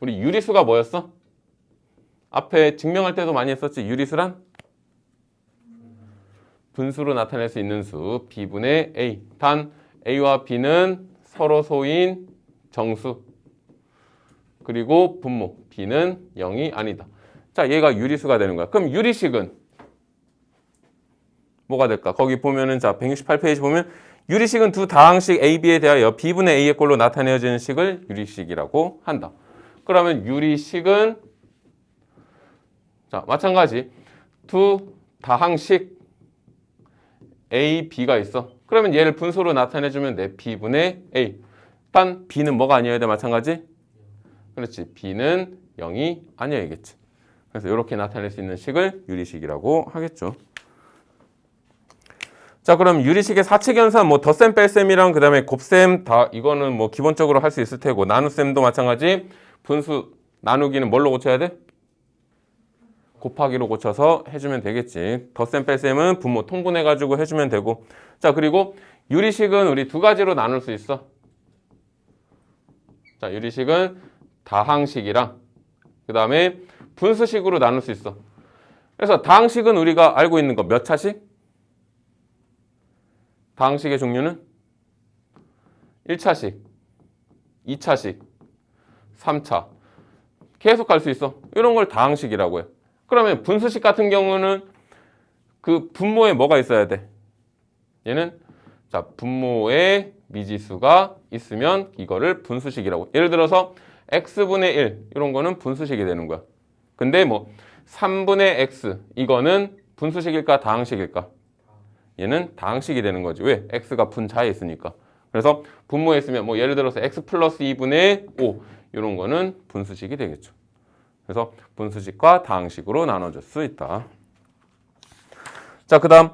우리 유리수가 뭐였어? 앞에 증명할 때도 많이 했었지. 유리수란 분수로 나타낼 수 있는 수 B분의 A. 단 A와 B는 서로 소인 정수. 그리고 분모 B는 0이 아니다. 자, 얘가 유리수가 되는 거야. 그럼 유리식은 뭐가 될까? 거기 보면은 자 168페이지 보면 유리식은 두 다항식 A, B에 대하여 B분의 A의 꼴로 나타내어지는 식을 유리식이라고 한다. 그러면 유리식은 자 마찬가지 두 다항식 A, B가 있어. 그러면 얘를 분수로 나타내주면 돼. B분의 A. 단 B는 뭐가 아니어야 돼? 마찬가지? 그렇지. B는 0이 아니어야겠지. 그래서 이렇게 나타낼 수 있는 식을 유리식이라고 하겠죠. 자, 그럼 유리식의 사칙 연산 뭐 덧셈 뺄셈이랑 그다음에 곱셈 다 이거는 뭐 기본적으로 할 수 있을 테고 나눗셈도 마찬가지. 분수 나누기는 뭘로 고쳐야 돼? 곱하기로 고쳐서 해주면 되겠지. 덧셈 뺄셈은 분모 통분해 가지고 해주면 되고. 자, 그리고 유리식은 우리 두 가지로 나눌 수 있어. 자, 유리식은 다항식이랑 그다음에 분수식으로 나눌 수 있어. 그래서 다항식은 우리가 알고 있는 거 몇 차식? 다항식의 종류는 1차식, 2차식, 3차. 계속 갈 수 있어. 이런 걸 다항식이라고 해. 그러면 분수식 같은 경우는 그 분모에 뭐가 있어야 돼? 얘는 자 분모에 미지수가 있으면 이거를 분수식이라고. 예를 들어서 x분의 1 이런 거는 분수식이 되는 거야. 근데 뭐 3분의 x 이거는 분수식일까 다항식일까? 얘는 다항식이 되는 거지. 왜? x가 분자에 있으니까. 그래서 분모에 있으면 뭐 예를 들어서 x 플러스 2분의 5 이런 거는 분수식이 되겠죠. 그래서 분수식과 다항식으로 나눠줄 수 있다. 자, 그 다음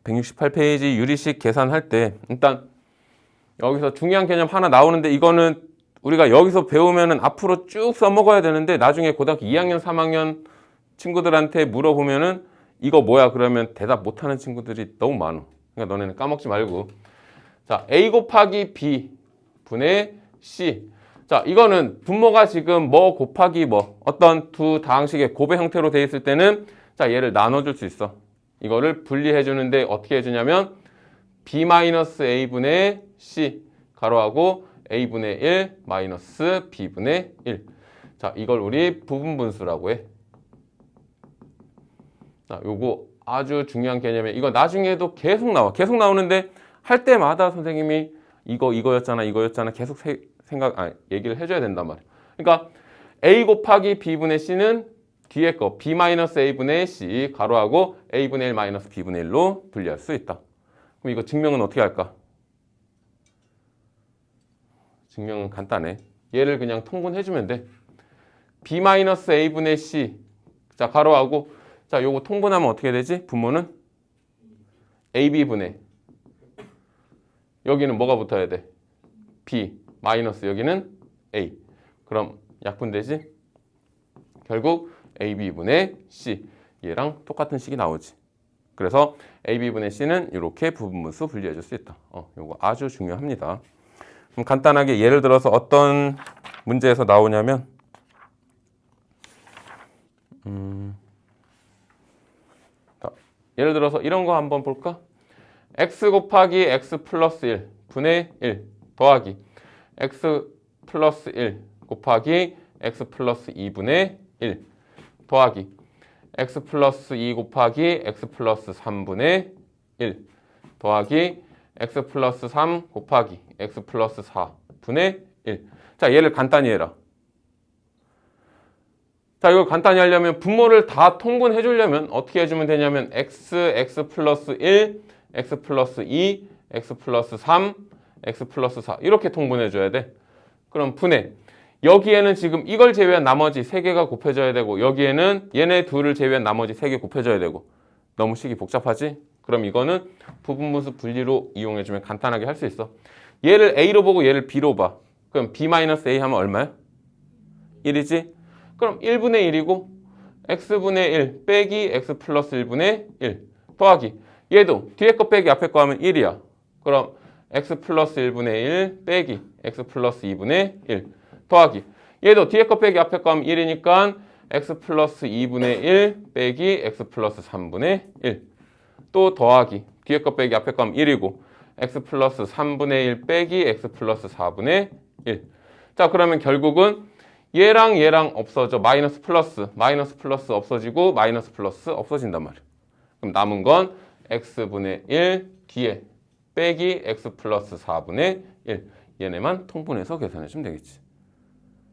168페이지 유리식 계산할 때 일단 여기서 중요한 개념 하나 나오는데 이거는 우리가 여기서 배우면은 앞으로 쭉 써먹어야 되는데 나중에 고등학교 2학년, 3학년 친구들한테 물어보면은 이거 뭐야? 그러면 대답 못하는 친구들이 너무 많아. 그러니까 너네는 까먹지 말고. 자, A 곱하기 B 분의 C. 자, 이거는 분모가 지금 뭐 곱하기 뭐 어떤 두 다항식의 곱의 형태로 돼 있을 때는 자, 얘를 나눠줄 수 있어. 이거를 분리해 주는데 어떻게 해주냐면 B-A분의 C 가로하고 A분의 1 마이너스 B분의 1. 자, 이걸 우리 부분분수라고 해. 자, 요거 아주 중요한 개념이에요. 이거 나중에도 계속 나와. 계속 나오는데 할 때마다 선생님이 이거였잖아 계속 얘기를 해줘야 된단 말이야. 그러니까 A 곱하기 B분의 C는 뒤에 거 B-A분의 C 가로하고 A분의 1 마이너스 B분의 1로 분리할 수 있다. 그럼 이거 증명은 어떻게 할까? 증명은 간단해. 얘를 그냥 통분해주면 돼. B-A분의 C 자 가로하고 자 요거 통분하면 어떻게 되지? 분모는 AB분의 여기는 뭐가 붙어야 돼? B 마이너스 여기는 A. 그럼 약분되지? 결국 AB분의 C 얘랑 똑같은 식이 나오지. 그래서 AB분의 C는 이렇게 부분분수 분리해 줄 수 있다. 요거 아주 중요합니다. 그럼 간단하게 예를 들어서 어떤 문제에서 나오냐면 예를 들어서 이런 거 한번 볼까? x 곱하기 x 플러스 1 분의 1 더하기 x 플러스 1 곱하기 x 플러스 2분의 1 더하기 x 플러스 2 곱하기 x 플러스 3분의 1 더하기 x 플러스 3 곱하기 x 플러스 4분의 1. 자, 얘를 간단히 해라. 자, 이걸 간단히 하려면 분모를 다 통분해 주려면 어떻게 해주면 되냐면 x 플러스 1, x 플러스 2, x 플러스 3, x 플러스 4 이렇게 통분해 줘야 돼. 그럼 분해. 여기에는 지금 이걸 제외한 나머지 3개가 곱해져야 되고 여기에는 얘네 둘을 제외한 나머지 3개 곱해져야 되고 너무 식이 복잡하지? 그럼 이거는 부분분수 분리로 이용해주면 간단하게 할 수 있어. 얘를 A로 보고 얘를 B로 봐. 그럼 B-A 하면 얼마야? 1이지? 그럼 1분의 1이고 x분의 1 빼기 x 플러스 1분의 1 더하기 얘도 뒤에 거 빼기 앞에 거 하면 1이야. 그럼 x 플러스 1분의 1 빼기 x 플러스 2분의 1 더하기. 얘도 뒤에 거 빼기 앞에 거 하면 1이니까 x 플러스 2분의 1 빼기 x 플러스 3분의 1. 또 더하기. 뒤에 거 빼기 앞에 거 하면 1이고 x 플러스 3분의 1 빼기 x 플러스 4분의 1. 자, 그러면 결국은 얘랑 얘랑 없어져. 마이너스 플러스 없어지고 마이너스 플러스 없어진단 말이야. 그럼 남은 건 x분의 1 뒤에 빼기 x 플러스 4분의 1. 얘네만 통분해서 계산해주면 되겠지.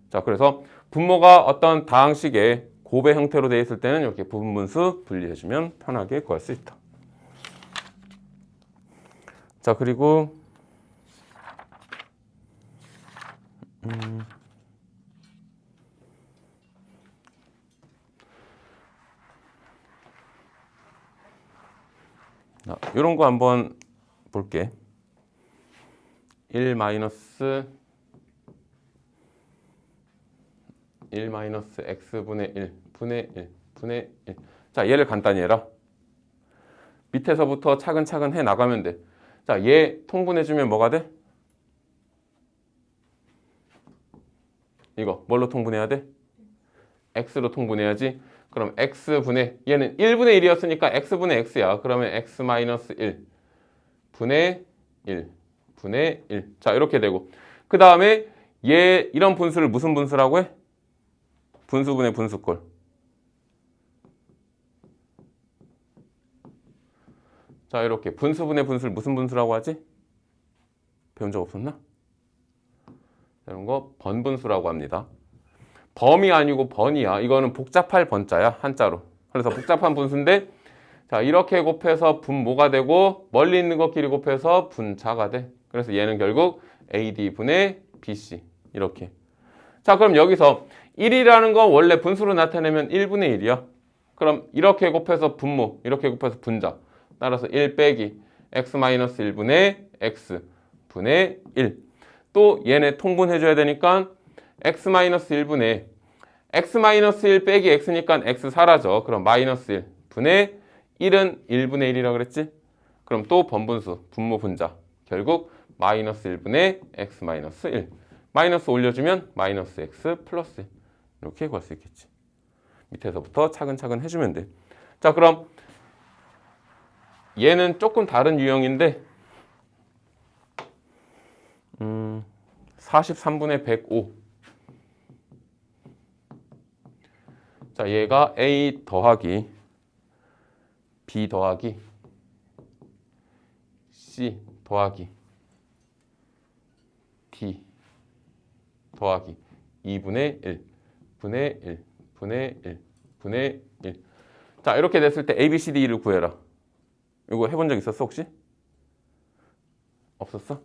자, 그래서 분모가 어떤 다항식의 곱의 형태로 되어 있을 때는 이렇게 부분분수 분리해주면 편하게 구할 수 있다. 자, 그리고 이런 거 한번 볼게. 1 마이너스 x분의 1 분의 1 분의 1. 자, 얘를 간단히 해라. 밑에서부터 차근차근 해 나가면 돼. 자, 얘 통분해주면 뭐가 돼? 이거 뭘로 통분해야 돼? x로 통분해야지. 그럼 x분의 얘는 1분의 1이었으니까 x분의 x야. 그러면 x 마이너스 1 분의 1 분의 1. 자, 이렇게 되고 그 다음에 얘 이런 분수를 무슨 분수라고 해? 분수분의 분수꼴. 자, 이렇게 분수분의 분수를 무슨 분수라고 하지? 배운 적 없었나? 이런 거 번분수라고 합니다. 범이 아니고 번이야. 이거는 복잡할 번자야, 한자로. 그래서 복잡한 분수인데 자, 이렇게 곱해서 분모가 되고 멀리 있는 것끼리 곱해서 분자가 돼. 그래서 얘는 결국 AD분의 BC 이렇게. 자, 그럼 여기서 1이라는 건 원래 분수로 나타내면 1분의 1이야. 그럼 이렇게 곱해서 분모, 이렇게 곱해서 분자. 따라서 1 빼기 x-1분의 x분의 1. 또 얘네 통분해줘야 되니까 x-1분의 x-1 빼기 x니까 x 사라져. 그럼 마이너스 1 분의 1은 1분의 1이라고 그랬지? 그럼 또 번분수, 분모 분자. 결국 마이너스 1분의 x-1. 마이너스 올려주면 마이너스 x 플러스 1. 이렇게 구할 수 있겠지. 밑에서부터 차근차근 해주면 돼. 자, 그럼 얘는 조금 다른 유형인데 43분의 105. 자, 얘가 a 더하기 b 더하기 c 더하기 d 더하기 2분의 1 분의 1 분의 1 분의 1. 자, 이렇게 됐을 때 a, b, c, d를 구해라. 이거 해본 적 있었어 혹시? 없었어?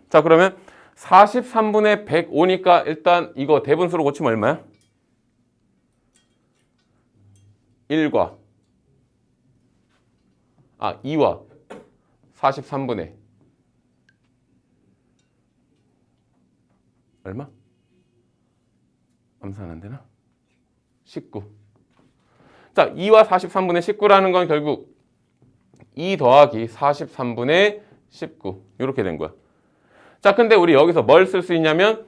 자, 그러면 43분의 105니까 일단 이거 대분수로 고치면 얼마야? 1과 2와 43분의 얼마? 암산 안 되나? 19. 자, 2와 43분의 19라는 건 결국 2 더하기 43분의 19 이렇게 된 거야. 자, 근데 우리 여기서 뭘 쓸 수 있냐면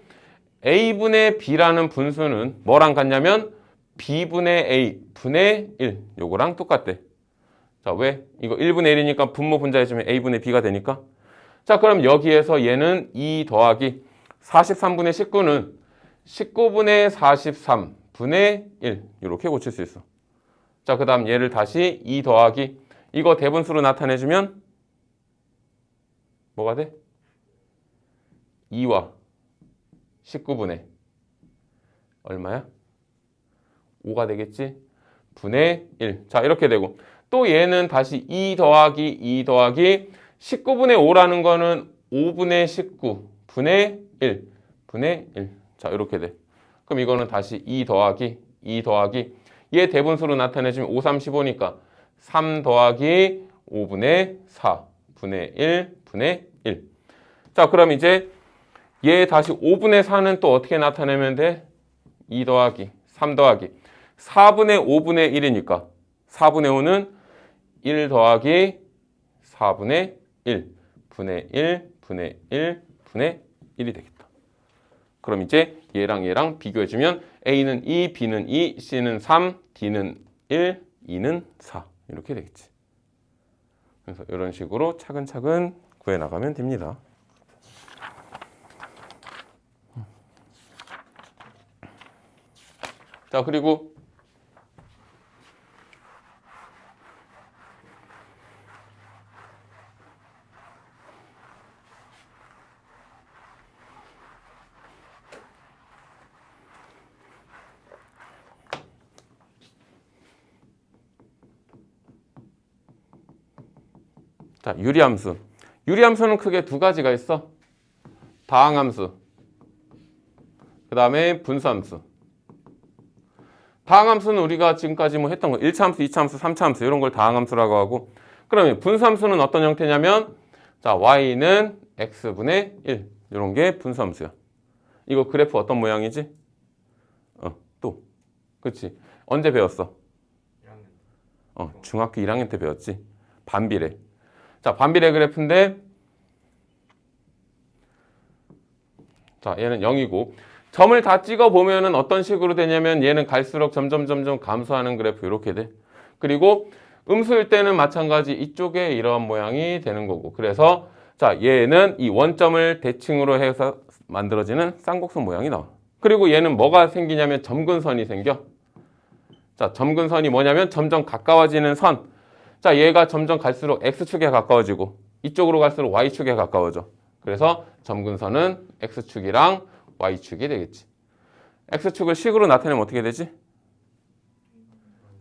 a분의 b라는 분수는 뭐랑 같냐면 b분의 a 분의 1 요거랑 똑같대. 자, 왜? 이거 1분의 1이니까 분모 분자해주면 a분의 b가 되니까. 자, 그럼 여기에서 얘는 2 더하기 43분의 19는 19분의 43분의 1 이렇게 고칠 수 있어. 자, 그 다음 얘를 다시 2 더하기 이거 대분수로 나타내주면 뭐가 돼? 2와 19분의 얼마야? 5가 되겠지? 분의 1. 자, 이렇게 되고 또 얘는 다시 2 더하기 19분의 5라는 거는 5분의 19 분의 1 분의 1. 자, 이렇게 돼. 그럼 이거는 다시 2 더하기 얘 대분수로 나타내주면 5, 3, 15니까 3 더하기 5분의 4 분의 1 분의 1. 자, 그럼 이제 얘 다시 5분의 4는 또 어떻게 나타내면 돼? 2 더하기 3 더하기 4분의 5분의 1이니까 4분의 5는 1 더하기 4분의 1 분의 1 분의 1 분의 1이 되겠다. 그럼 이제 얘랑 비교해주면 A는 2, B는 2, C는 3, D는 1, E는 4 이렇게 되겠지. 그래서 이런 식으로 차근차근 구해나가면 됩니다. 자, 그리고 자, 유리함수. 유리함수는 크게 두 가지가 있어. 다항함수. 그 다음에 분수함수. 다항함수는 우리가 지금까지 뭐 했던 거 1차 함수, 2차 함수, 3차 함수 이런 걸 다항함수라고 하고, 그러면 분수함수는 어떤 형태냐면 자, y는 x분의 1 이런 게 분수함수야. 이거 그래프 어떤 모양이지? 또 그치? 언제 배웠어? 중학교 1학년 때 배웠지. 반비례. 자, 반비례 그래프인데 자, 얘는 0이고 점을 다 찍어 보면은 어떤 식으로 되냐면 얘는 갈수록 점점 감소하는 그래프 이렇게 돼. 그리고 음수일 때는 마찬가지 이쪽에 이런 모양이 되는 거고. 그래서 자, 얘는 이 원점을 대칭으로 해서 만들어지는 쌍곡선 모양이 나와. 그리고 얘는 뭐가 생기냐면 점근선이 생겨. 자, 점근선이 뭐냐면 점점 가까워지는 선. 자, 얘가 점점 갈수록 X축에 가까워지고 이쪽으로 갈수록 Y축에 가까워져. 그래서 점근선은 X축이랑 Y축이 되겠지. X축을 식으로 나타내면 어떻게 되지?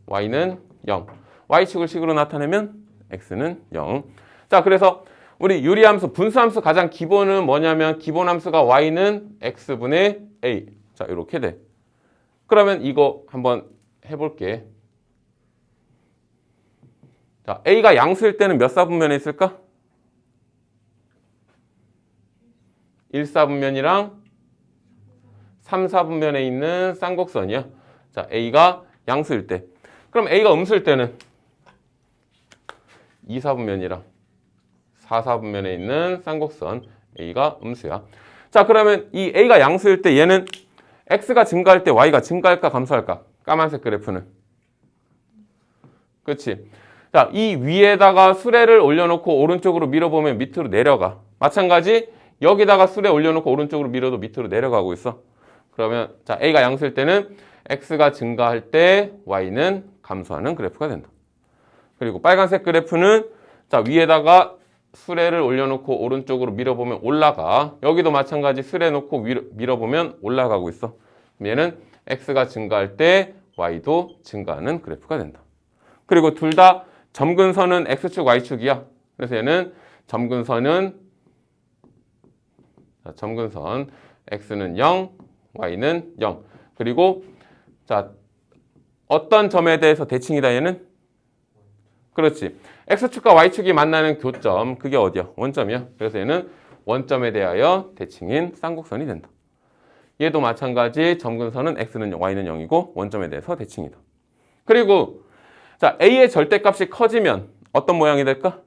Y는 0. Y축을 식으로 나타내면 X는 0. 자, 그래서 우리 유리함수, 분수함수 가장 기본은 뭐냐면 기본함수가 Y는 X분의 A. 자, 이렇게 돼. 그러면 이거 한번 해볼게. 자, A가 양수일 때는 몇 사분면에 있을까? 1사분면이랑 3사분면에 있는 쌍곡선이야. 자, A가 양수일 때. 그럼 A가 음수일 때는 2사분면이랑 4사분면에 있는 쌍곡선 A가 음수야. 자, 그러면 이 A가 양수일 때 얘는 X가 증가할 때 Y가 증가할까 감소할까? 까만색 그래프는. 그렇지? 자, 이 위에다가 수레를 올려놓고 오른쪽으로 밀어보면 밑으로 내려가. 마찬가지 여기다가 수레 올려놓고 오른쪽으로 밀어도 밑으로 내려가고 있어. 그러면 자, A가 양수일 때는 X가 증가할 때 Y는 감소하는 그래프가 된다. 그리고 빨간색 그래프는 자, 위에다가 수레를 올려놓고 오른쪽으로 밀어보면 올라가. 여기도 마찬가지 수레 놓고 밀어보면 올라가고 있어. 얘는 X가 증가할 때 Y도 증가하는 그래프가 된다. 그리고 둘 다 점근선은 X축, Y축이야. 그래서 얘는 점근선 X는 0, Y는 0. 그리고 자, 어떤 점에 대해서 대칭이다 얘는? 그렇지. X축과 Y축이 만나는 교점, 그게 어디야? 원점이야. 그래서 얘는 원점에 대하여 대칭인 쌍곡선이 된다. 얘도 마찬가지 점근선은 X는 0, Y는 0이고 원점에 대해서 대칭이다. 그리고 자, A의 절대값이 커지면 어떤 모양이 될까?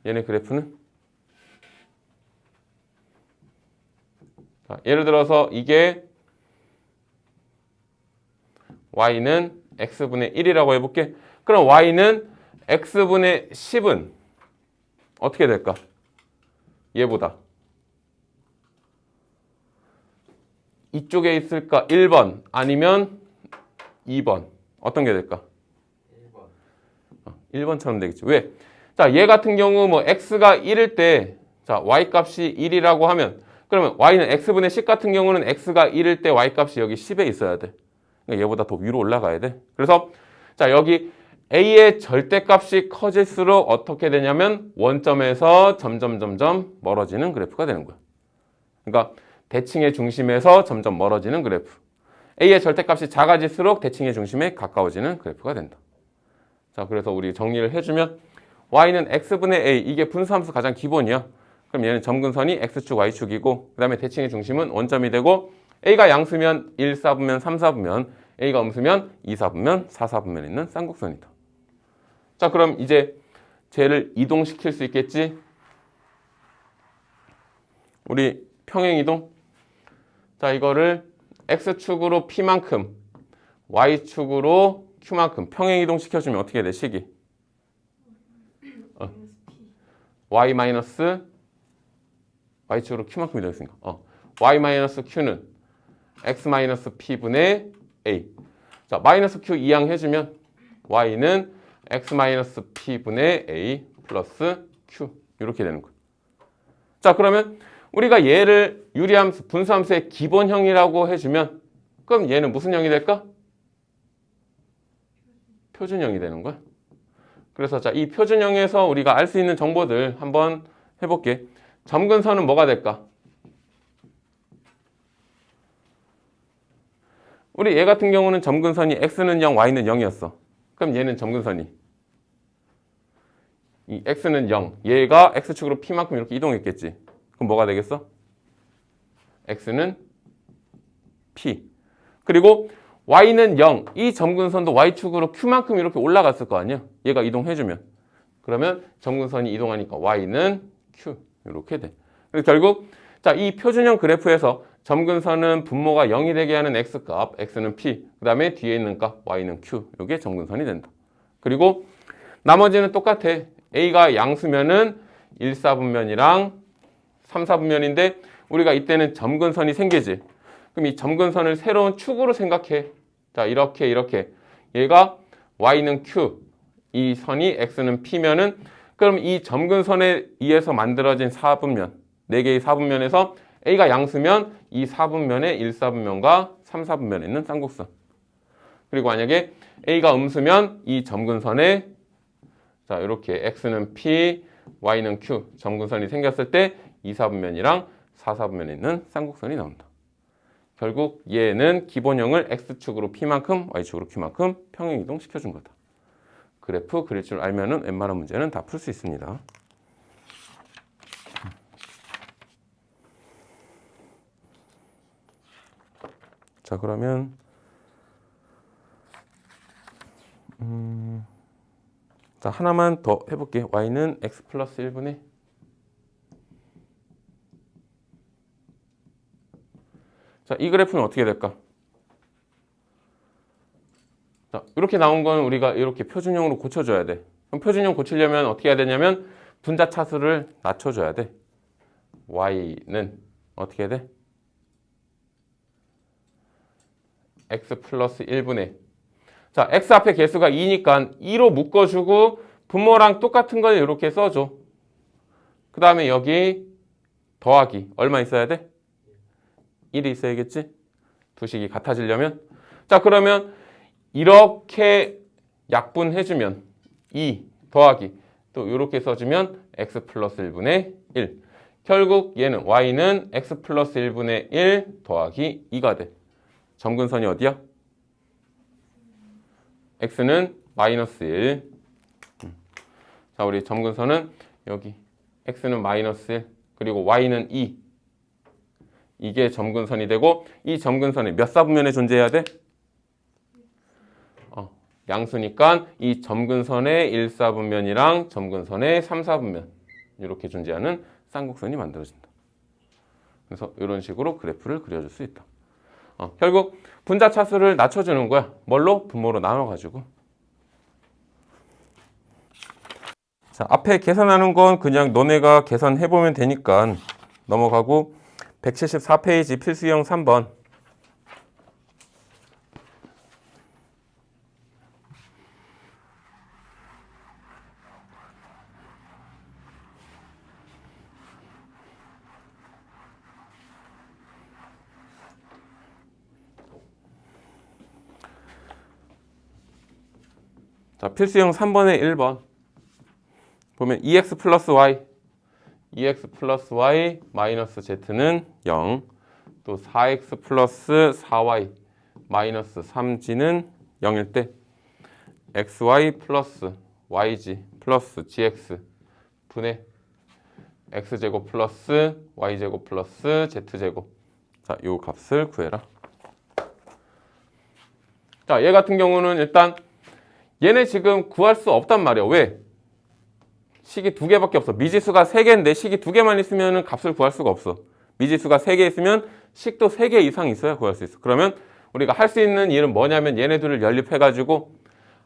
얘네 그래프는? 자, 예를 들어서 이게 Y는 X분의 1이라고 해볼게. 그럼 Y는 X분의 10은 어떻게 될까? 얘보다. 이쪽에 있을까? 1번 아니면 2번. 어떤 게 될까? 1번. 1번처럼 되겠지. 왜? 자, 얘 같은 경우 뭐 X가 1일 때 자, Y 값이 1이라고 하면 그러면 Y는 X분의 10 같은 경우는 X가 1일 때 Y 값이 여기 10에 있어야 돼. 그러니까 얘보다 더 위로 올라가야 돼. 그래서 자, 여기 A의 절대값이 커질수록 어떻게 되냐면 원점에서 점점 멀어지는 그래프가 되는 거야. 그러니까 대칭의 중심에서 점점 멀어지는 그래프. A의 절대값이 작아질수록 대칭의 중심에 가까워지는 그래프가 된다. 자, 그래서 우리 정리를 해주면 Y는 X분의 A, 이게 분수함수 가장 기본이야. 그럼 얘는 점근선이 X축, Y축이고 그 다음에 대칭의 중심은 원점이 되고 A가 양수면 1사분면, 3사분면, A가 음수면 2사분면, 4사분면에 있는 쌍곡선이다. 자, 그럼 이제 쟤를 이동시킬 수 있겠지? 우리 평행이동. 자, 이거를 x축으로 p만큼, y축으로 q만큼 평행이동 시켜주면 어떻게 돼, 식이? y 마이너스 y축으로 q만큼 이동했으니까 y 마이너스 q는 x 마이너스 p분의 a. 자, 마이너스 q 이항 해주면 y는 x 마이너스 p분의 a 플러스 q 이렇게 되는 거예요. 자, 그러면 우리가 얘를 유리함수, 분수함수의 기본형이라고 해주면 그럼 얘는 무슨 형이 될까? 표준형이 되는 거야. 그래서 자, 이 표준형에서 우리가 알 수 있는 정보들 한번 해볼게. 점근선은 뭐가 될까? 우리 얘 같은 경우는 점근선이 x는 0, y는 0이었어. 그럼 얘는 점근선이 이 x는 0, 얘가 x축으로 p만큼 이렇게 이동했겠지. 그럼 뭐가 되겠어? x는 p. 그리고 y는 0, 이 점근선도 y축으로 q만큼 이렇게 올라갔을 거 아니야? 얘가 이동해주면. 그러면 점근선이 이동하니까 y는 q 이렇게 돼. 그래서 결국 자, 이 표준형 그래프에서 점근선은 분모가 0이 되게 하는 x값, x는 p, 그 다음에 뒤에 있는 값, y는 q. 이게 점근선이 된다. 그리고 나머지는 똑같아. a가 양수면은 1, 4분면이랑 3, 4분면인데 우리가 이때는 점근선이 생기지. 그럼 이 점근선을 새로운 축으로 생각해. 자, 이렇게 얘가 y는 q, 이 선이 x는 p면은 그럼 이 점근선에 의해서 만들어진 4분면, 4개의 4분면에서 a가 양수면 이 4분면에 1, 4분면과 3, 4분면에 있는 쌍곡선. 그리고 만약에 a가 음수면 이 점근선에 자, 이렇게 x는 p, y는 q 점근선이 생겼을 때 2, 4분면이랑 4, 4분면에 있는 쌍곡선이 나온다. 결국 얘는 기본형을 x축으로 p만큼, y축으로 q만큼 평행이동 시켜준 거다. 그래프 그릴 줄 알면은 웬만한 문제는 다 풀 수 있습니다. 자, 그러면 자, 하나만 더 해볼게. y는 x 플러스 1분의 자, 이 그래프는 어떻게 될까? 자, 이렇게 나온 건 우리가 이렇게 표준형으로 고쳐줘야 돼. 그럼 표준형 고치려면 어떻게 해야 되냐면 분자 차수를 낮춰줘야 돼. y는 어떻게 해야 돼? x 플러스 1분의 자, x 앞에 개수가 2니까 2로 묶어주고 분모랑 똑같은 걸 이렇게 써줘. 그 다음에 여기 더하기 얼마 있어야 돼? 1이 있어야겠지? 두 식이 같아지려면 자, 그러면 이렇게 약분해주면 2 더하기 또 이렇게 써주면 x 플러스 1분의 1 결국 얘는 y는 x 플러스 1분의 1 더하기 2가 돼. 점근선이 어디야? x는 마이너스 1 자, 우리 점근선은 여기 x는 마이너스 1 그리고 y는 2 이게 점근선이 되고 이 점근선이 몇 사분면에 존재해야 돼? 양수니까 이 점근선의 1사분면이랑 점근선의 3사분면 이렇게 존재하는 쌍곡선이 만들어진다. 그래서 이런 식으로 그래프를 그려줄 수 있다. 결국 분자 차수를 낮춰주는 거야. 뭘로? 분모로 나눠가지고. 자, 앞에 계산하는 건 그냥 너네가 계산해보면 되니까 넘어가고 174페이지 필수형 3번 자, 필수형 3번의 1번 보면 2x 플러스 y 마이너스 z는 0 또 4x 플러스 4y 마이너스 3g는 0일 때 xy 플러스 yg 플러스 gx 분의 x제곱 플러스 y제곱 플러스 z제곱 자, 요 값을 구해라. 자, 얘 같은 경우는 일단 얘네 지금 구할 수 없단 말이야. 왜? 식이 두 개밖에 없어. 미지수가 3개인데 식이 2개만 있으면 값을 구할 수가 없어. 미지수가 3개 있으면 식도 3개 이상 있어야 구할 수 있어. 그러면 우리가 할 수 있는 일은 뭐냐면 얘네들을 연립해가지고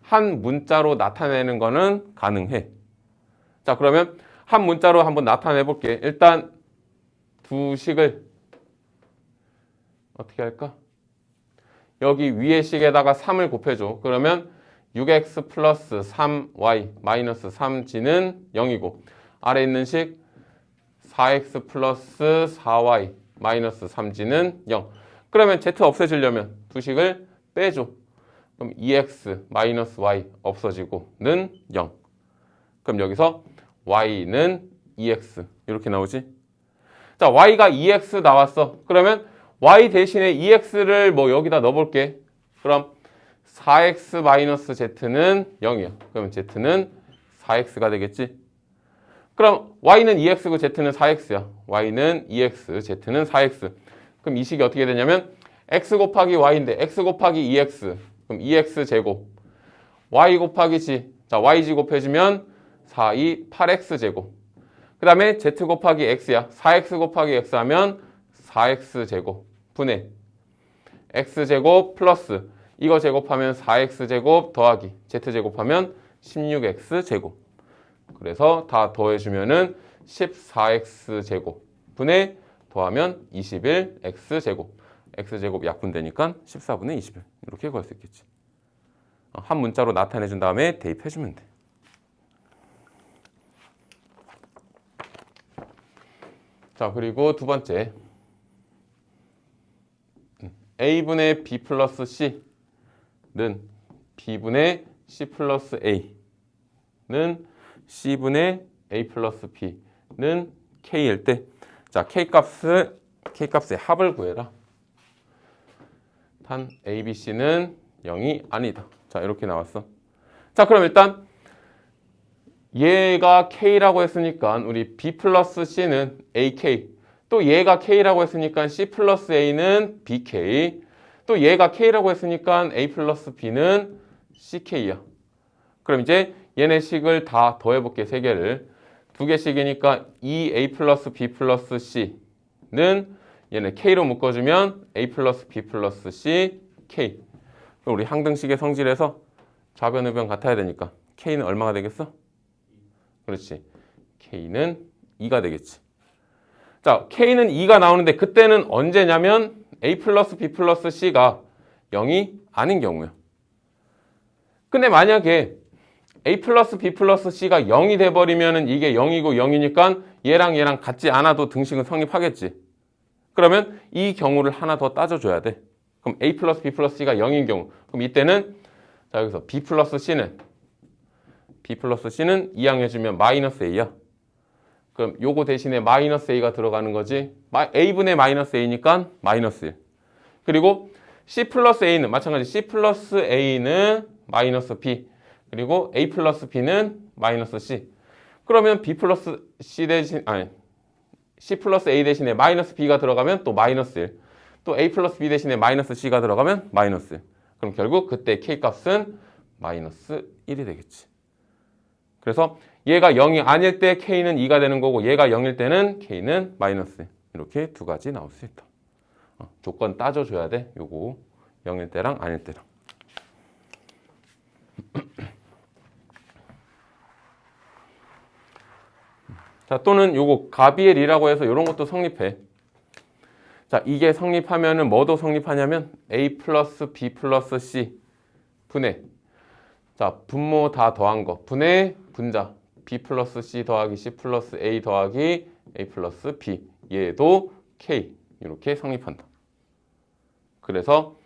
한 문자로 나타내는 거는 가능해. 자, 그러면 한 문자로 한번 나타내 볼게. 일단 두 식을 어떻게 할까? 여기 위의 식에다가 3을 곱해줘. 그러면 6x 플러스 3y 마이너스 3g는 0이고 아래 있는 식 4x 플러스 4y 마이너스 3g는 0. 그러면 z 없애주려면 두 식을 빼줘. 그럼 2x 마이너스 y 없어지고는 0. 그럼 여기서 y는 2x 이렇게 나오지. 자, y가 2x 나왔어. 그러면 y 대신에 2x를 뭐 여기다 넣어볼게. 그럼 4x 마이너스 z는 0이야. 그러면 z는 4x가 되겠지. 그럼 y는 2x고 z는 4x야. y는 2x, z는 4x. 그럼 이 식이 어떻게 되냐면 x 곱하기 y인데 x 곱하기 2x. 그럼 2x 제곱. y 곱하기 g. 자, yg 곱해주면 4, 2, 8x 제곱. 그 다음에 z 곱하기 x야. 4x 곱하기 x 하면 4x 제곱. 분의 x 제곱 플러스 이거 제곱하면 4x 제곱 더하기 z 제곱하면 16x 제곱. 그래서 다 더해주면은 14x 제곱 분의 더하면 21x 제곱. x 제곱 약분되니까 14분의 21 이렇게 구할 수 있겠지. 한 문자로 나타내준 다음에 대입해주면 돼. 자, 그리고 두 번째 a분의 b 플러스 c는 b분의 c 플러스 a는 c분의 a 플러스 b는 k일 때, 자, k값의 합을 구해라. 단 a, b, c는 0이 아니다. 자, 이렇게 나왔어. 자, 그럼 일단 얘가 k라고 했으니까 우리 b 플러스 c는 ak, 또 얘가 k라고 했으니까 c 플러스 a는 bk, 또 얘가 k라고 했으니까 a 플러스 b는 ck야. 그럼 이제 얘네 식을 다 더해볼게. 세 개를. 두 개씩이니까 2a 플러스 b 플러스 c는 얘네 k로 묶어주면 a 플러스 b 플러스 c, k. 그럼 우리 항등식의 성질에서 좌변 우변 같아야 되니까 k는 얼마가 되겠어? 그렇지. k는 2가 되겠지. 자, k는 2가 나오는데 그때는 언제냐면 a 플러스 b 플러스 c가 0이 아닌 경우야. 근데 만약에 a 플러스 b 플러스 c가 0이 돼버리면 이게 0이고 0이니까 얘랑 같지 않아도 등식은 성립하겠지. 그러면 이 경우를 하나 더 따져줘야 돼. 그럼 a 플러스 b 플러스 c가 0인 경우. 그럼 이때는 자, 여기서 b 플러스 c는 2항해주면 마이너스 a야. 그럼 요거 대신에 마이너스 a가 들어가는 거지. a분의 마이너스 a니까 마이너스 1. 그리고 c 플러스 a는 마찬가지. c 플러스 a는 마이너스 b. 그리고 a 플러스 b는 마이너스 c. 그러면 b 플러스 c 대신 c 플러스 a 대신에 마이너스 b가 들어가면 또 마이너스 1. 또 a 플러스 b 대신에 마이너스 c가 들어가면 마이너스 1. 그럼 결국 그때 k 값은 마이너스 1이 되겠지. 그래서 얘가 0이 아닐 때 k는 2가 되는 거고 얘가 0일 때는 k는 마이너스 1. 이렇게 두 가지 나올 수 있다. 조건 따져줘야 돼. 요거 0일 때랑 아닐 때랑. 자, 또는 요거 가비엘이라고 해서 이런 것도 성립해. 자, 이게 성립하면은 뭐도 성립하냐면 a 플러스 b 플러스 c 분의, 자, 분모 다 더한 거 분의 분자 b 플러스 c 더하기 c 플러스 a 더하기 a 플러스 b, 얘도 k 이렇게 성립한다. 그래서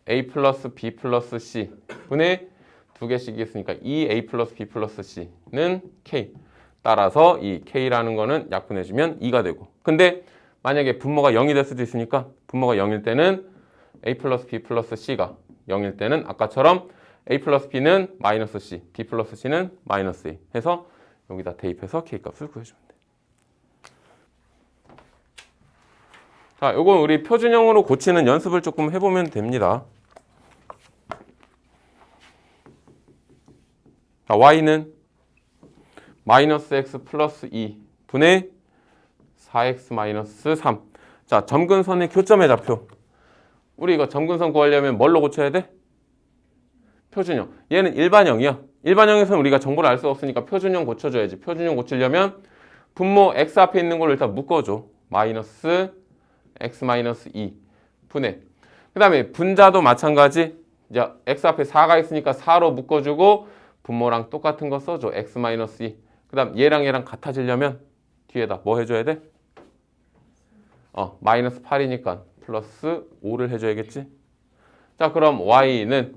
a 플러스 b 플러스 c 분의 두 개씩 있으니까 2a 플러스 b 플러스 c는 k. 따라서 이 k라는 거는 약분해주면 2가 되고, 근데 만약에 분모가 0이 될 수도 있으니까 분모가 0일 때는 a 플러스 b 플러스 c가 0일 때는 아까처럼 a 플러스 b는 마이너스 c, b 플러스 c는 마이너스 a 해서 여기다 대입해서 k 값을 구해주면 돼. 자, 요건 우리 표준형으로 고치는 연습을 조금 해보면 됩니다. 자, y는 마이너스 x 플러스 2 분의 4x 마이너스 3. 자, 점근선의 교점의 좌표. 우리 이거 점근선 구하려면 뭘로 고쳐야 돼? 표준형. 얘는 일반형이야. 일반형에서는 우리가 정보를 알 수 없으니까 표준형 고쳐줘야지. 표준형 고치려면 분모 x 앞에 있는 걸 일단 묶어줘. 마이너스 x 마이너스 2 분의. 그 다음에 분자도 마찬가지. 이제 x 앞에 4가 있으니까 4로 묶어주고 분모랑 똑같은 거 써줘. x 마이너스 2. 그 다음 얘랑 같아지려면 뒤에다 뭐 해줘야 돼? 마이너스 8이니까 플러스 5를 해줘야겠지. 자, 그럼 y는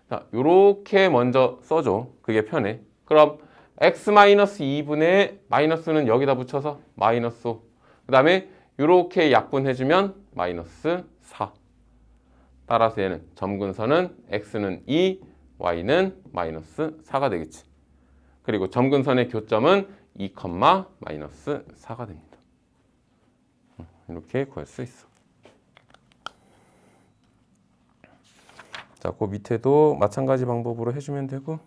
자, 요렇게 먼저 써줘. 그게 편해. 그럼 x-2분의 마이너스는 여기다 붙여서 마이너스 5. 그 다음에 요렇게 약분해주면 마이너스 4. 따라서 얘는 점근선은 x는 2, y는 마이너스 4가 되겠지. 그리고 점근선의 교점은 2, 마이너스 4가 됩니다. 이렇게 구할 수 있어. 자, 그 밑에도 마찬가지 방법으로 해주면 되고.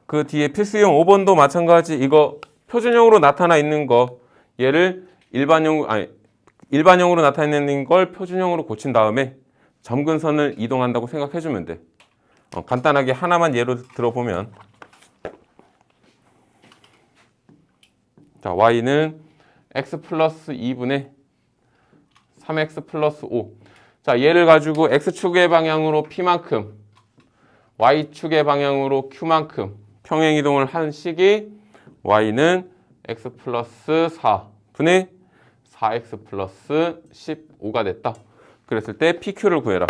그 뒤에 필수형 5번도 마찬가지. 이거 표준형으로 나타나 있는 거 얘를 일반형으로 나타나 있는 걸 표준형으로 고친 다음에 점근선을 이동한다고 생각해 주면 돼. 간단하게 하나만 예로 들어보면 자, y는 x 플러스 2분의 3x 플러스 5. 자, 얘를 가지고 x축의 방향으로 p만큼 y축의 방향으로 q만큼 평행이동을 한 식이 y는 x 플러스 4분의 4x 플러스 15가 됐다. 그랬을 때 pq를 구해라.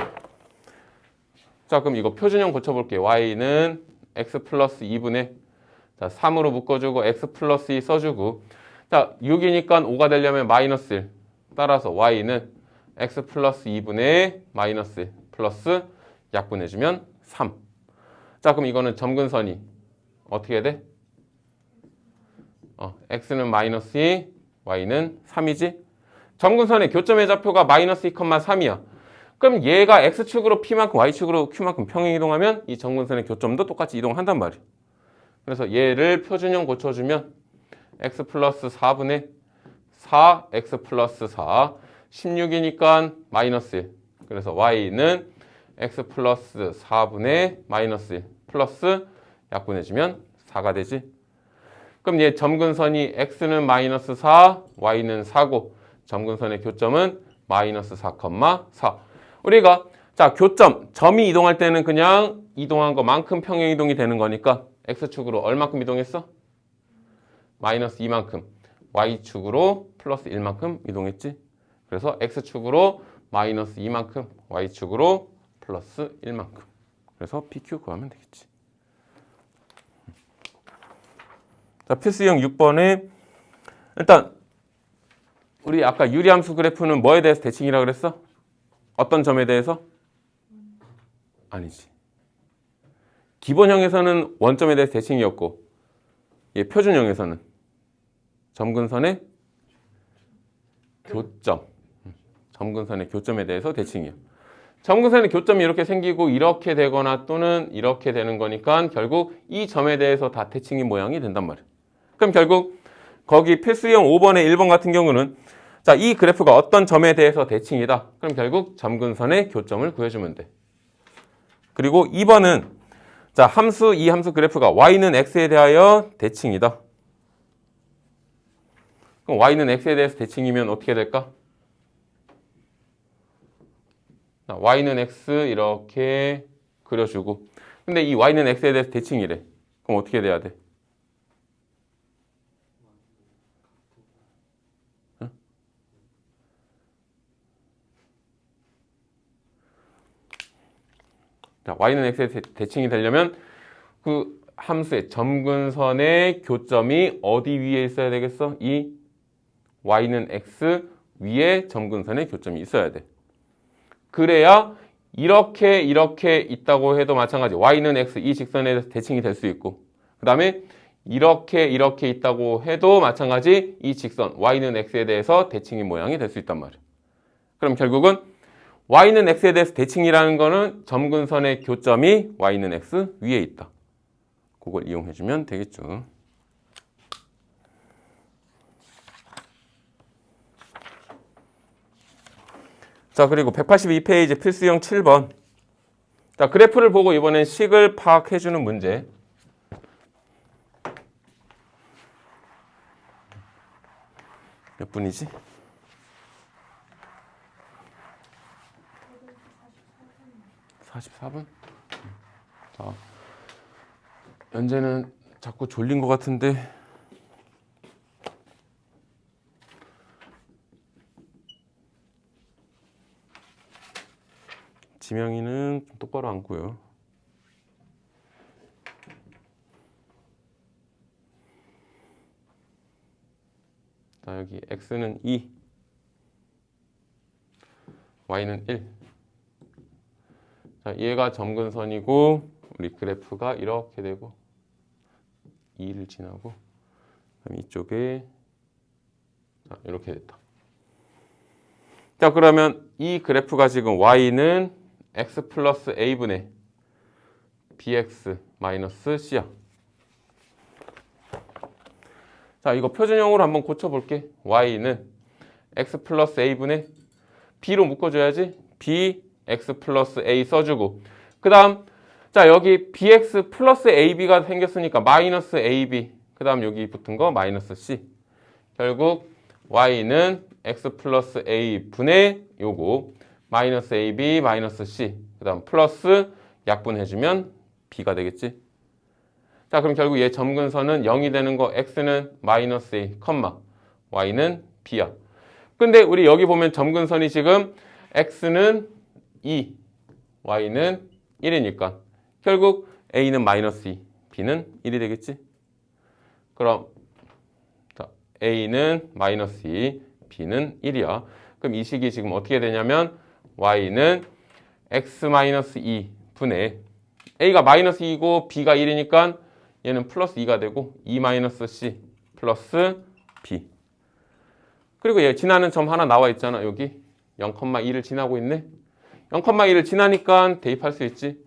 자, 그럼 이거 표준형 고쳐볼게요. y는 x 플러스 2분의 자, 3으로 묶어주고 x 플러스 2 써주고 자, 6이니까 5가 되려면 마이너스 1. 따라서 y는 x 플러스 2분의 마이너스 1 플러스 약분해주면 3. 자, 그럼 이거는 점근선이 어떻게 돼? x는 마이너스 2, y는 3이지? 점근선의 교점의 좌표가 마이너스 2, 3이야. 그럼 얘가 x축으로 p만큼 y축으로 q만큼 평행이동하면 이 점근선의 교점도 똑같이 이동한단 말이야. 그래서 얘를 표준형 고쳐주면 x 플러스 4분의 4, x 플러스 4, 16이니까 마이너스 1. 그래서 y는 x 플러스 4분의 마이너스 1 플러스 약분해주면 4가 되지. 그럼 얘 점근선이 x는 마이너스 4, y는 4고 점근선의 교점은 마이너스 4, 4. 우리가 자 교점, 점이 이동할 때는 그냥 이동한 것만큼 평행이동이 되는 거니까 x축으로 얼만큼 이동했어? 마이너스 2만큼. y축으로 플러스 1만큼 이동했지. 그래서 x축으로 마이너스 2만큼, y축으로 플러스 1만큼. 그래서 pq 구하면 되겠지. 자, 필수형 6번에 일단 우리 아까 유리함수 그래프는 뭐에 대해서 대칭이라고 그랬어? 어떤 점에 대해서? 아니지. 기본형에서는 원점에 대해서 대칭이었고 표준형에서는 점근선의 교점, 점근선의 교점에 대해서 대칭이야. 점근선의 교점이 이렇게 생기고 이렇게 되거나 또는 이렇게 되는 거니까 결국 이 점에 대해서 다 대칭이 모양이 된단 말이야. 그럼 결국 거기 필수형 5번의 1번 같은 경우는 자, 이 그래프가 어떤 점에 대해서 대칭이다. 그럼 결국 점근선의 교점을 구해주면 돼. 그리고 2번은 자, 이 함수 그래프가 y는 x에 대하여 대칭이다. 그럼 y는 x에 대해서 대칭이면 어떻게 될까? 자, y는 x 이렇게 그려주고 근데 이 y는 x에 대해서 대칭이래. 그럼 어떻게 돼야 돼? 자, y는 x에 대칭이 되려면 그 함수의 점근선의 교점이 어디 위에 있어야 되겠어? 이 y는 x 위에 점근선의 교점이 있어야 돼. 그래야 이렇게 있다고 해도 마찬가지. y는 x 이 직선에 대해서 대칭이 될 수 있고 그 다음에 이렇게 있다고 해도 마찬가지 이 직선 y는 x에 대해서 대칭인 모양이 될 수 있단 말이에요. 그럼 결국은 y는 x에 대해서 대칭이라는 거는 점근선의 교점이 y는 x 위에 있다. 그걸 이용해주면 되겠죠. 자, 그리고 182페이지 필수형 7번. 자, 그래프를 보고 이번엔 식을 파악해주는 문제. 몇 분이지? 44분? 자, 현재는 자꾸 졸린 것 같은데 지명이는 좀 똑바로 앉고요. 자, 여기 x는 2, y는 1. 자, 얘가 점근선이고 우리 그래프가 이렇게 되고 2를 지나고 그럼 이쪽에 자, 이렇게 됐다. 자, 그러면 이 그래프가 지금 y는 x 플러스 a분의 bx 마이너스 c야. 자, 이거 표준형으로 한번 고쳐볼게. y는 x 플러스 a분의 b로 묶어줘야지. b x 플러스 a 써주고 그 다음 자, 여기 bx 플러스 ab가 생겼으니까 마이너스 ab 그 다음 여기 붙은 거 마이너스 c. 결국 y는 x 플러스 a 분의 요거 마이너스 ab 마이너스 c 그 다음 플러스 약분해주면 b가 되겠지. 자, 그럼 결국 얘 점근선은 0이 되는 거 x는 마이너스 a, y는 b야. 근데 우리 여기 보면 점근선이 지금 x는 2, y는 1이니까 결국 a는 마이너스 2, b는 1이 되겠지. 그럼 자, a는 마이너스 2, b는 1이야. 그럼 이 식이 지금 어떻게 되냐면 y는 x 마이너스 2 분의 a가 마이너스 2고 b가 1이니까 얘는 플러스 2가 되고 2 마이너스 c 플러스 b. 그리고 얘 지나는 점 하나 나와 있잖아. 여기 0,2를 지나고 있네. 0,2를 지나니까 대입할 수 있지.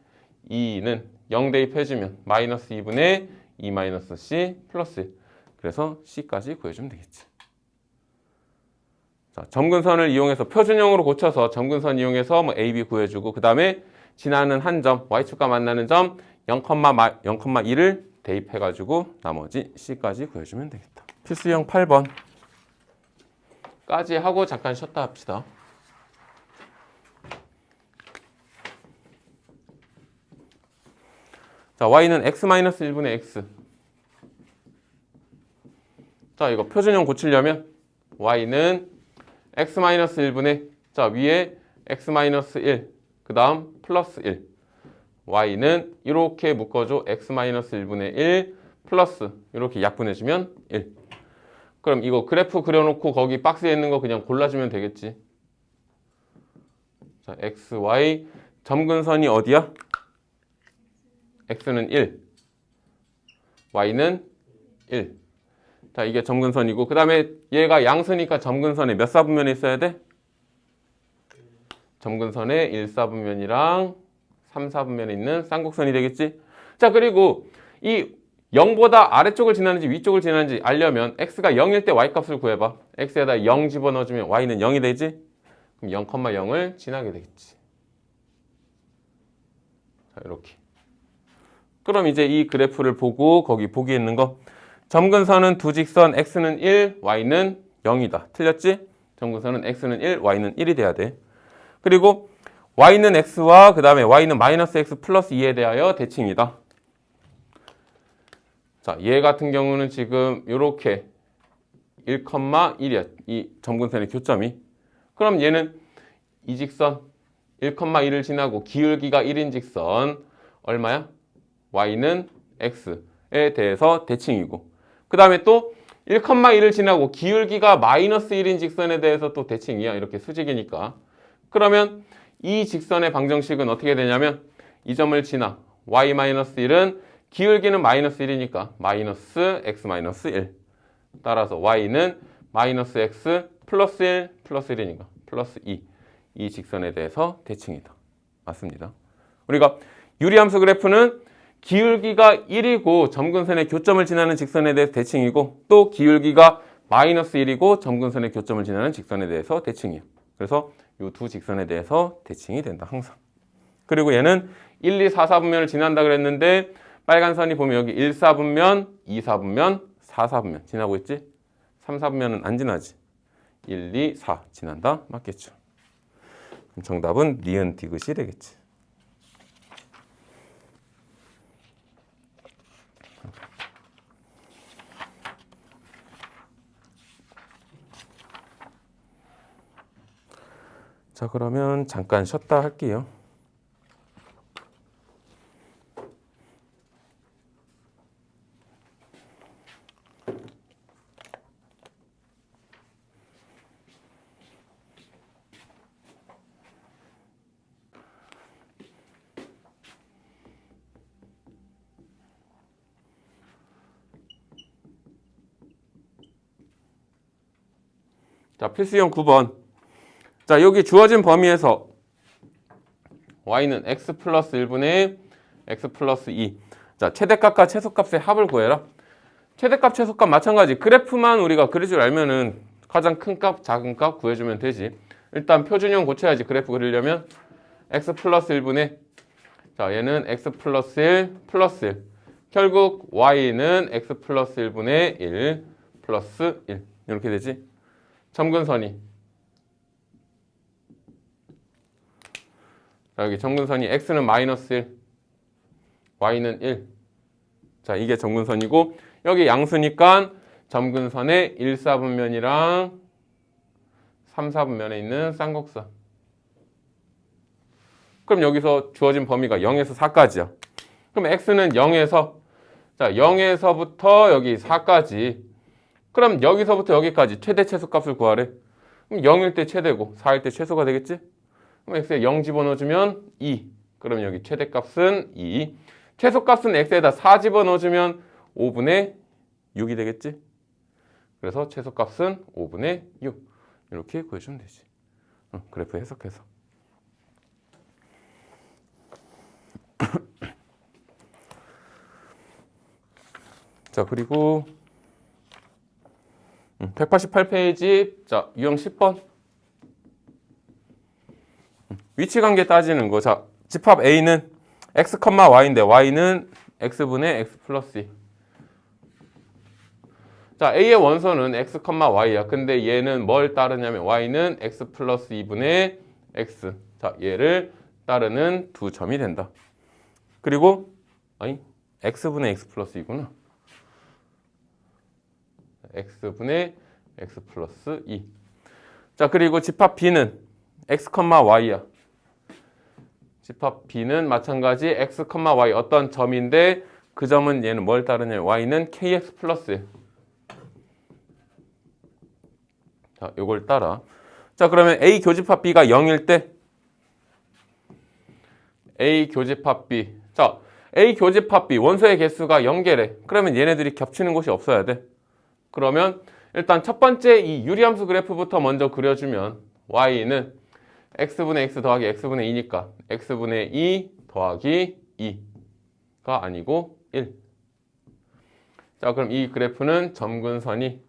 2는 0 대입해주면 마이너스 2분의 2 마이너스 c 플러스 1. 그래서 c까지 구해주면 되겠지. 자, 점근선을 이용해서 표준형으로 고쳐서 점근선 이용해서 뭐 a, b 구해주고 그 다음에 지나는 한 점, y축과 만나는 점 0,2를 대입해가지고 나머지 c까지 구해주면 되겠다. 필수형 8번 까지 하고 잠깐 쉬었다 합시다. 자, y는 x-1분의 x. 자, 이거 표준형 고치려면 y는 x-1분의 자, 위에 x-1 그 다음 플러스 1 y는 이렇게 묶어줘. x-1분의 1 플러스 이렇게 약분해주면 1. 그럼 이거 그래프 그려놓고 거기 박스에 있는 거 그냥 골라주면 되겠지. 자, x, y 점근선이 어디야? x는 1, y는 1. 자, 이게 점근선이고 그 다음에 얘가 양수니까 점근선에 몇 사분면에 있어야 돼? 점근선에 1, 4분면이랑 3, 4분면에 있는 쌍곡선이 되겠지? 자, 그리고 이 0보다 아래쪽을 지나는지 위쪽을 지나는지 알려면 x가 0일 때 y값을 구해봐. x에다 0 집어넣어주면 y는 0이 되지? 그럼 0,0을 지나게 되겠지. 자, 이렇게. 그럼 이제 이 그래프를 보고 거기 보기에 있는 거 점근선은 두 직선 x는 1, y는 0이다. 틀렸지? 점근선은 x는 1, y는 1이 돼야 돼. 그리고 y는 x와 그 다음에 y는 마이너스 x 플러스 2에 대하여 대칭이다. 자, 얘 같은 경우는 지금 이렇게 1,1이야. 이 점근선의 교점이. 그럼 얘는 이 직선 1,1을 지나고 기울기가 1인 직선 얼마야? y는 x에 대해서 대칭이고 그 다음에 또 1,1을 지나고 기울기가 마이너스 1인 직선에 대해서 또 대칭이야. 이렇게 수직이니까. 그러면 이 직선의 방정식은 어떻게 되냐면 이 점을 지나 y-1은 기울기는 마이너스 1이니까 마이너스 x 마이너스 1. 따라서 y는 마이너스 x 플러스 1 플러스 1이니까 플러스 2. 이 직선에 대해서 대칭이다. 맞습니다. 우리가 유리함수 그래프는 기울기가 1이고 점근선의 교점을 지나는 직선에 대해서 대칭이고 또 기울기가 마이너스 1이고 점근선의 교점을 지나는 직선에 대해서 대칭이에요. 그래서 이 두 직선에 대해서 대칭이 된다. 항상. 그리고 얘는 1, 2, 4, 4분면을 지난다 그랬는데 빨간 선이 보면 여기 1, 4분면, 2, 4분면, 4, 4분면 지나고 있지? 3, 4분면은 안 지나지. 1, 2, 4 지난다. 맞겠죠. 그럼 정답은 니은 디귿이 되겠지. 자, 그러면 잠깐 쉬었다 할게요. 자, 필수형 9번. 자, 여기 주어진 범위에서 y는 x 플러스 1분의 x 플러스 2. 자, 최대값과 최소값의 합을 구해라. 최대값, 최소값 마찬가지. 그래프만 우리가 그릴 줄 알면은 가장 큰 값, 작은 값 구해주면 되지. 일단 표준형 고쳐야지. 그래프 그리려면 x 플러스 1분의 자, 얘는 x 플러스 1 플러스 1. 결국 y는 x 플러스 1분의 1 플러스 1. 이렇게 되지. 점근선이 자, 여기 점근선이 x는 마이너스 1, y는 1. 자, 이게 점근선이고 여기 양수니까 점근선의 1, 4분면이랑 3, 4분면에 있는 쌍곡선. 그럼 여기서 주어진 범위가 0에서 4까지야. 그럼 x는 0에서 자, 0에서부터 여기 4까지. 그럼 여기서부터 여기까지 최대 최소값을 구하래. 그럼 0일 때 최대고 4일 때 최소가 되겠지? 그럼 x에 0 집어넣어주면 2. 그럼 여기 최대값은 2. 최소값은 x에다 4 집어넣어주면 5분의 6이 되겠지? 그래서 최소값은 5분의 6. 이렇게 구해주면 되지. 그래프 해석해서. 자, 그리고 188페이지 자, 유형 10번. 위치관계 따지는 거. 자, 집합 A는 x, y인데 y는 x분의 x 플러스 2. 자, A의 원소는 x, y야. 근데 얘는 뭘 따르냐면 y는 x 플러스 2분의 x. 자, 얘를 따르는 두 점이 된다. 그리고 아니 x분의 x 플러스 2구나. x분의 x 플러스 2. 자, 그리고 집합 B는 x, y야. 집합 B는 마찬가지 x, y 어떤 점인데 그 점은 얘는 뭘 따르냐면 y는 kx 플러스 1. 자, 요걸 따라. 자, 그러면 A 교집합 B가 0일 때 A 교집합 B. 자, A 교집합 B 원소의 개수가 0개래. 그러면 얘네들이 겹치는 곳이 없어야 돼. 그러면 일단 첫 번째 이 유리함수 그래프부터 먼저 그려주면 y는 x분의 x 더하기 x분의 2니까 x분의 2 더하기 2가 아니고 1. 자, 그럼 이 그래프는 점근선이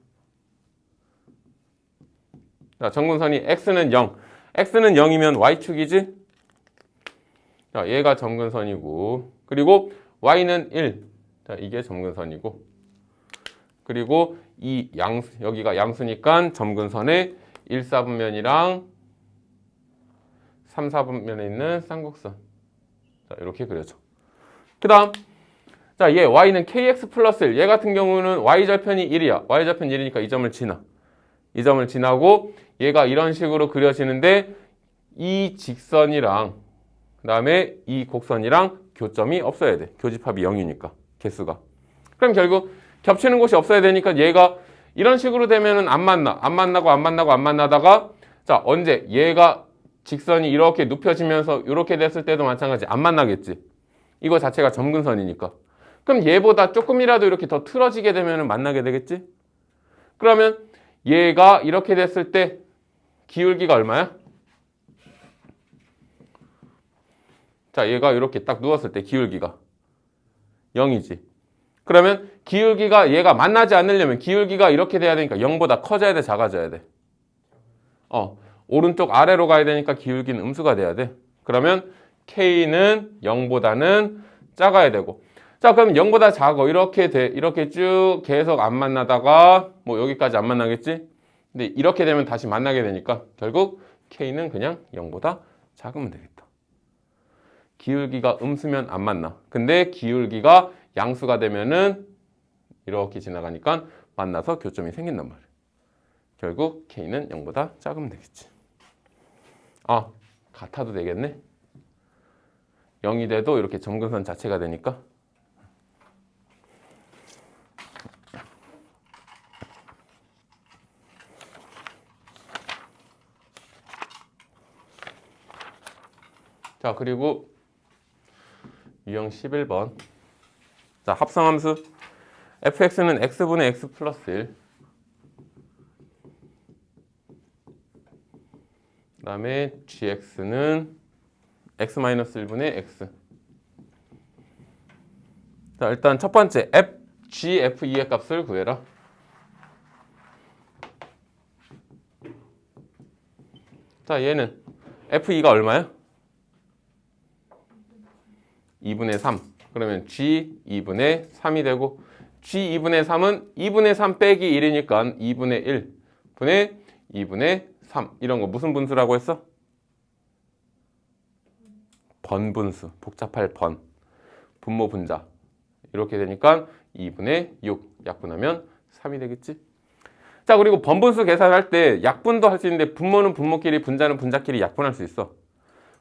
자, 점근선이 x는 0. x는 0이면 y축이지? 자, 얘가 점근선이고 그리고 y는 1. 자, 이게 점근선이고 그리고 이 양수, 여기가 양수니까 점근선의 1, 4분면이랑 3, 4분면에 있는 쌍곡선. 자, 이렇게 그려져. 그 다음, 자, 얘 y는 kx 플러스 1. 얘 같은 경우는 y절편이 1이야. y절편 1이니까 이 점을 지나. 이 점을 지나고 얘가 이런 식으로 그려지는데 이 직선이랑 그 다음에 이 곡선이랑 교점이 없어야 돼. 교집합이 0이니까 개수가. 그럼 결국 겹치는 곳이 없어야 되니까 얘가 이런 식으로 되면은 안 만나고 안 만나다가 자, 언제 얘가 직선이 이렇게 눕혀지면서 이렇게 됐을 때도 마찬가지 안 만나겠지. 이거 자체가 점근선이니까. 그럼 얘보다 조금이라도 이렇게 더 틀어지게 되면 만나게 되겠지? 그러면 얘가 이렇게 됐을 때 기울기가 얼마야? 자, 얘가 이렇게 딱 누웠을 때 기울기가 0이지. 그러면 기울기가 얘가 만나지 않으려면 기울기가 이렇게 돼야 되니까 0보다 커져야 돼, 작아져야 돼? 오른쪽 아래로 가야 되니까 기울기는 음수가 돼야 돼. 그러면 K는 0보다는 작아야 되고. 자, 그럼 0보다 작아. 이렇게 쭉 계속 안 만나다가 뭐 여기까지 안 만나겠지? 근데 이렇게 되면 다시 만나게 되니까 결국 K는 그냥 0보다 작으면 되겠다. 기울기가 음수면 안 만나. 근데 기울기가 양수가 되면은 이렇게 지나가니까 만나서 교점이 생긴단 말이야. 결국 K는 0보다 작으면 되겠지. 같아도 되겠네. 0이 돼도 이렇게 점근선 자체가 되니까. 자, 그리고 유형 11번. 자, 합성함수 fx는 x분의 x 플러스 1. 그 다음에 gx는 x-1분의 x. 자, 일단 첫 번째 g, f2의 값을 구해라. 자, 얘는 f2가 얼마야? 2분의 3. 그러면 g 2분의 3이 되고 g 2분의 3은 2분의 3 빼기 1이니까 2분의 1 분의 2분의 3. 이런 거 무슨 분수라고 했어? 번분수. 복잡할 번. 분모 분자. 이렇게 되니까 2분의 6 약분하면 3이 되겠지? 자, 그리고 번분수 계산할 때 약분도 할 수 있는데 분모는 분모끼리, 분자는 분자끼리 약분할 수 있어.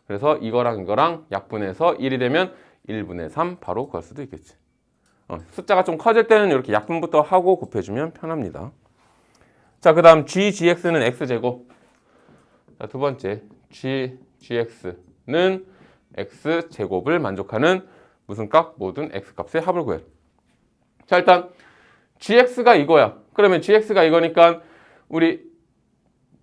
그래서 이거랑 약분해서 1이 되면 1분의 3 바로 구할 수도 있겠지. 숫자가 좀 커질 때는 이렇게 약분부터 하고 곱해주면 편합니다. 자, 그 다음 gx는 x제곱. 자, 두 번째 gx는 x제곱을 만족하는 무슨 값? 모든 x값의 합을 구해. 자, 일단 gx가 이거야. 그러면 gx가 이거니까 우리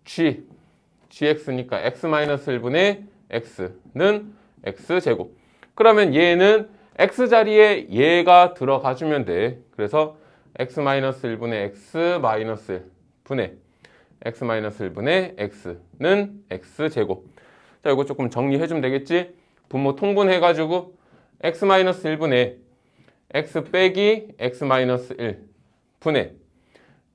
gx니까 x-1분의 x는 x제곱. 그러면 얘는 x자리에 얘가 들어가주면 돼. 그래서 x-1분의 x-1분의 x-1분의 x는 x제곱. 자, 이거 조금 정리해주면 되겠지? 분모 통분해가지고 x-1분의 x 빼기 x-1 분의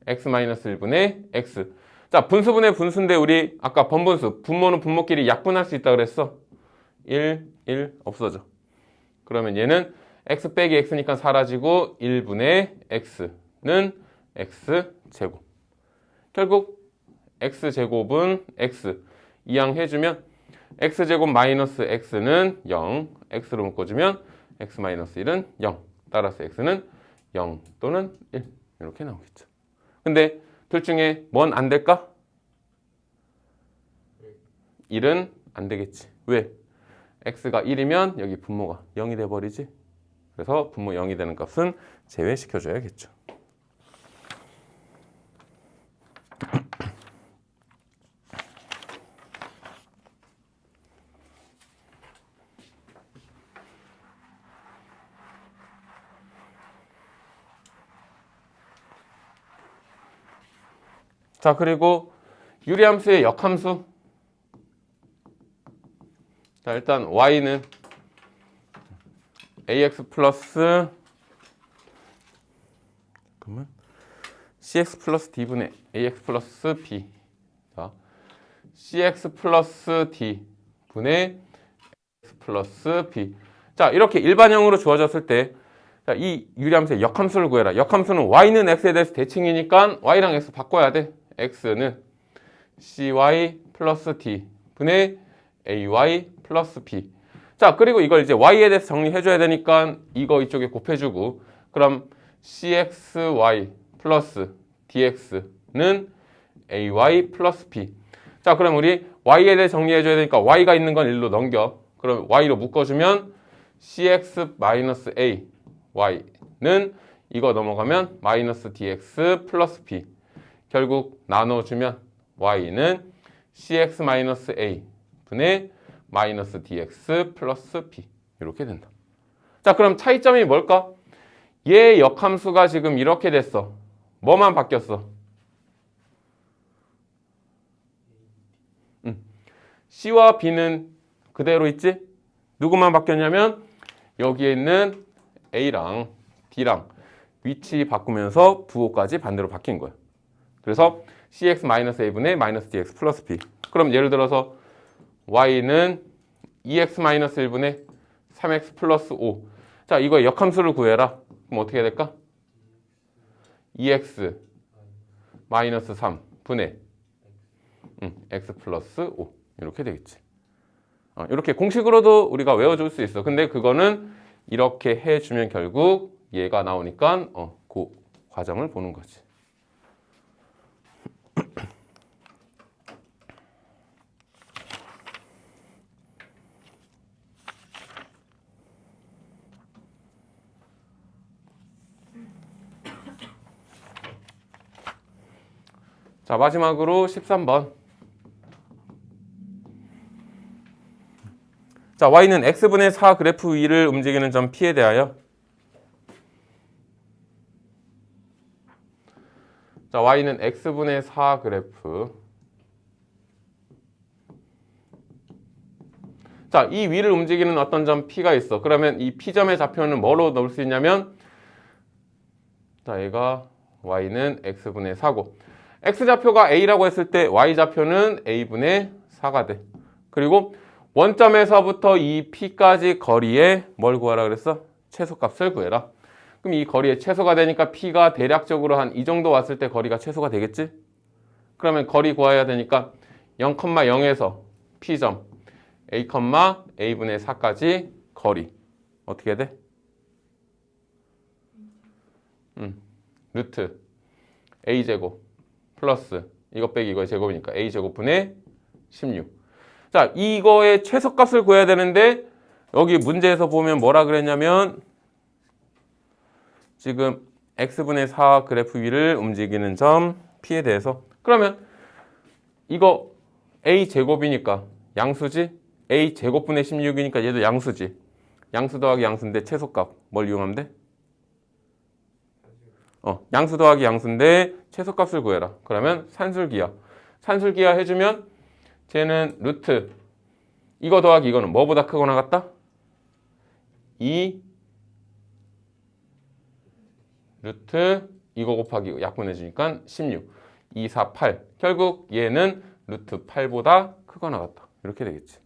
x-1분의 x. 자, 분수분의 분수인데 우리 아까 번분수, 분모는 분모끼리 약분할 수 있다 그랬어. 1 없어져. 그러면 얘는 x 빼기 x니까 사라지고 1분의 x는 x제곱. 결국 x제곱은 x 이항해주면 x제곱 마이너스 x는 0, x로 묶어주면 x-1은 0. 따라서 x는 0 또는 1 이렇게 나오겠죠. 근데 둘 중에 뭔 안 될까? 1은 안 되겠지. 왜? x가 1이면 여기 분모가 0이 돼버리지. 그래서 분모 0이 되는 값은 제외시켜줘야겠죠. 자, 그리고 유리함수의 역함수. 자, 일단 y는 ax 플러스 cx 플러스 d분의 ax 플러스 b. 자, cx 플러스 d 분의 x 플러스 b. 자, 이렇게 일반형으로 주어졌을 때, 자, 이 유리함수의 역함수를 구해라. 역함수는 y는 x에 대해서 대칭이니까 y랑 x 바꿔야 돼. x는 cy 플러스 d 분의 ay 플러스 b. 자, 그리고 이걸 이제 y에 대해서 정리해줘야 되니까 이거 이쪽에 곱해주고, 그럼 cxy 플러스 dx는 ay 플러스 b. 자, 그럼 우리 y에 대해 정리해줘야 되니까 y가 있는 건 1로 넘겨. 그럼 y로 묶어주면 cx-a y는 이거 넘어가면 마이너스 dx 플러스 b. 결국 나눠주면 y는 cx-a 분의 마이너스 dx 플러스 b. 이렇게 된다. 자, 그럼 차이점이 뭘까? 얘 역함수가 지금 이렇게 됐어. 뭐만 바뀌었어? C와 B는 그대로 있지? 누구만 바뀌었냐면 여기에 있는 A랑 D랑 위치 바꾸면서 부호까지 반대로 바뀐 거야. 그래서 cx-a분의 마이너스 dx 플러스 b. 그럼 예를 들어서 y는 2x-1분의 3x 플러스 5. 자, 이거 역함수를 구해라. 그럼 어떻게 해야 될까? 2x 마이너스 3 분의 x 플러스 5 이렇게 되겠지. 이렇게 공식으로도 우리가 외워줄 수 있어. 근데 그거는 이렇게 해주면 결국 얘가 나오니까 그 과정을 보는 거지. 자, 마지막으로 13번. 자, y는 x분의 4 그래프 위를 움직이는 점 P에 대하여 자, y는 x분의 4 그래프. 자, 이 위를 움직이는 어떤 점 P가 있어. 그러면 이 P점의 좌표는 뭐로 넣을 수 있냐면 자, 얘가 y는 x분의 4고 x좌표가 a라고 했을 때 y좌표는 a분의 4가 돼. 그리고 원점에서부터 이 P까지 거리에 뭘 구하라 그랬어? 최소값을 구해라. 그럼 이 거리의 최소가 되니까 P가 대략적으로 한 이 정도 왔을 때 거리가 최소가 되겠지? 그러면 거리 구해야 되니까 0,0에서 P점 a, a분의 4까지 거리 어떻게 돼? 루트 a제곱 플러스 이거 빼기 이거의 제곱이니까 a제곱분의 16. 자, 이거의 최소값을 구해야 되는데 여기 문제에서 보면 뭐라 그랬냐면 지금 x분의 4 그래프 위를 움직이는 점 P에 대해서 그러면 이거 a제곱이니까 양수지? a제곱분의 16이니까 얘도 양수지. 양수 더하기 양수인데 최소값 뭘 이용하면 돼? 양수 더하기 양수인데 최소값을 구해라. 그러면 산술기하. 산술기하 해주면 쟤는 루트 이거 더하기 이거는 뭐보다 크거나 같다? 2 루트 이거 곱하기 약분해주니까 16 2, 4, 8 결국 얘는 루트 8보다 크거나 같다. 이렇게 되겠지.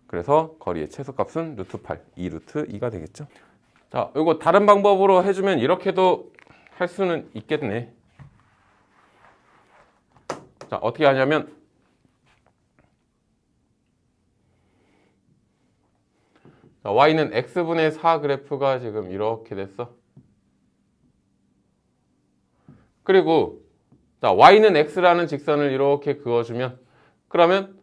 그래서 거리의 최소값은 루트 8 2 루트 2가 되겠죠. 자, 이거 다른 방법으로 해주면 이렇게도 할 수는 있겠네. 자, 어떻게 하냐면 자, y는 x분의 4 그래프가 지금 이렇게 됐어. 그리고 자, y는 x라는 직선을 이렇게 그어주면 그러면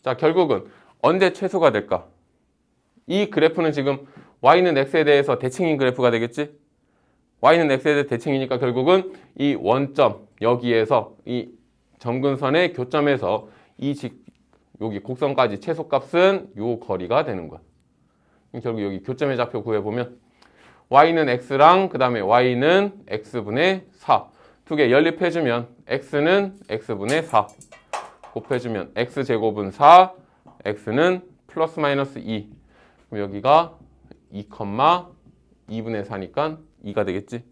자, 결국은 언제 최소가 될까? 이 그래프는 지금 y는 x에 대해서 대칭인 그래프가 되겠지? y는 x에 대해 대칭이니까 결국은 이 원점 여기에서 이 점근선의 교점에서 여기 곡선까지 최소값은 요 거리가 되는 거야. 결국 여기 교점의 좌표 구해보면 y는 x랑 그 다음에 y는 x분의 4 두 개 연립해주면 x는 x분의 4 곱해주면 x제곱은 4 x는 플러스 마이너스 2 그럼 여기가 2,2분의 4니까 2가 되겠지.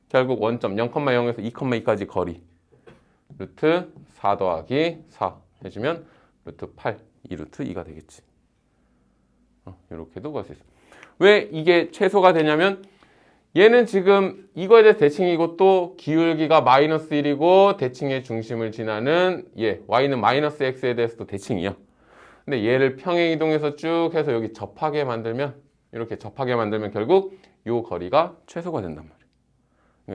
결국 원점 0,0에서 2,2까지 거리 루트 4 더하기 4 해주면 루트 8 2 루트 2가 되겠지. 이렇게도 구할 수 있어. 왜 이게 최소가 되냐면 얘는 지금 이거에 대해서 대칭이고 또 기울기가 마이너스 1이고 대칭의 중심을 지나는 y는 마이너스 x에 대해서도 대칭이야. 근데 얘를 평행 이동해서 쭉 해서 여기 접하게 만들면 이렇게 접하게 만들면 결국 이 거리가 최소가 된단 말이야.